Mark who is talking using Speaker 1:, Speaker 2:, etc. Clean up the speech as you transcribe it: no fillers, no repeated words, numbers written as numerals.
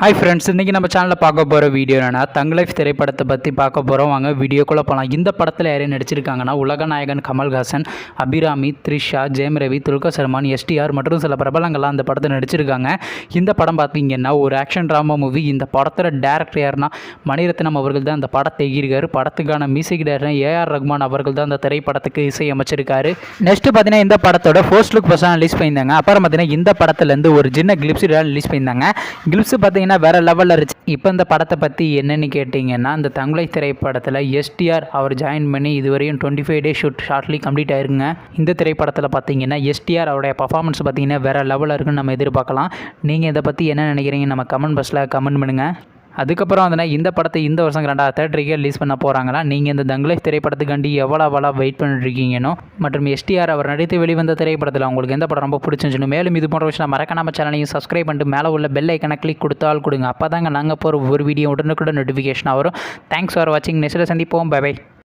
Speaker 1: Hi friends, இன்றைக்கி நம்ம சேனலில் பார்க்க போகிற வீடியோ என்னென்னா தங் லைஃப் திரைப்படத்தை பற்றி பார்க்க போகிறோம். வாங்க வீடியோக்குள்ளே போகலாம். இந்த படத்தில் யாரையும் நடிச்சிருக்காங்கன்னா உலக நாயகன் கமல்ஹாசன், அபிராமி, த்ரிஷா, ஜெயம் ரவி, துல்கர் சல்மான், எஸ்டிஆர் மற்றும் சில பிரபலங்கள்லாம் அந்த படத்தை நடிச்சிருக்காங்க. இந்த படம் பார்த்தீங்கன்னா ஒரு ஆக்ஷன் ட்ராமா மூவி. இந்த படத்தோட டேரக்டர் யாருன்னா மணிரத்னம் அவர்கள் தான் அந்த படத்தை எழுதியிருக்காரு. படத்துக்கான மியூசிக் டைரக்டர் ஏஆர் ரஹ்மான் அவர்கள் தான் அந்த திரைப்படத்துக்கு இசையமைச்சிருக்காரு. நெக்ஸ்ட் பார்த்தீங்கன்னா இந்த படத்தோட ஃபர்ஸ்ட் லுக் ஃபர்ஸ்ட் ரிலீஸ் பண்ணியிருந்தாங்க. அப்புறம் பார்த்தீங்கன்னா இந்த படத்துலேருந்து ஒரு சின்ன கிளிப்ஸ் ரிலீஸ் பண்ணியிருந்தாங்க. கிளிப்ஸ் பார்த்தீங்கன்னா வேற லெவலில் இருந்துச்சு. இப்போ இந்த படத்தை பற்றி என்னென்னு கேட்டிங்கன்னா, இந்த தங் லைஃப் திரைப்படத்தில் எஸ்டிஆர் அவர் ஜாயின் பண்ணி இதுவரையும் 25 டே ஷார்ட்லி கம்ப்ளீட் ஆயிருங்க. இந்த திரைப்படத்தில் பார்த்தீங்கன்னா எஸ்டிஆர் அவருடைய பர்ஃபார்மன்ஸ் பார்த்தீங்கன்னா வேறு லெவலில் இருக்குன்னு நம்ம எதிர்பார்க்கலாம். நீங்கள் இதை பற்றி என்ன நினைக்கிறீங்க நம்ம கமெண்ட் பாக்ஸில் கமெண்ட் பண்ணுங்கள். அதுக்கப்புறம் வந்து இந்த படத்தை இந்த வருஷம் 2030 ரிலீஸ் பண்ண போகிறாங்களா. நீங்கள் இந்த தங் லைஃப் திரைப்படத்துக்காண்டி எவ்வளோ வெயிட் பண்ணிட்டுருக்கீங்கன்னோ மற்றும் எஸ்டிஆர் அவர் நடித்து வெளிவந்த திரைப்படத்தில் உங்களுக்கு எந்த படம் ரொம்ப பிடிச்சிருந்துச்சுன்னு மேலும் இது போன்ற விஷயம் மறக்காம நம்ம சேனலையும் சப்ஸ்கிரைப் பண்ணிட்டு மேலே உள்ள பெல் ஐக்கனை கிளிக் கொடுத்தால் கொடுங்க. அப்போ தாங்க நாங்கள் போகிற ஒரு வீடியோ உடனுக்குடன் நோட்டிஃபிகேஷன் வரும். தேங்க்ஸ் ஃபார் வாட்சிங். நெக்ஸ்ட்டில் சந்திப்போம். Bye by.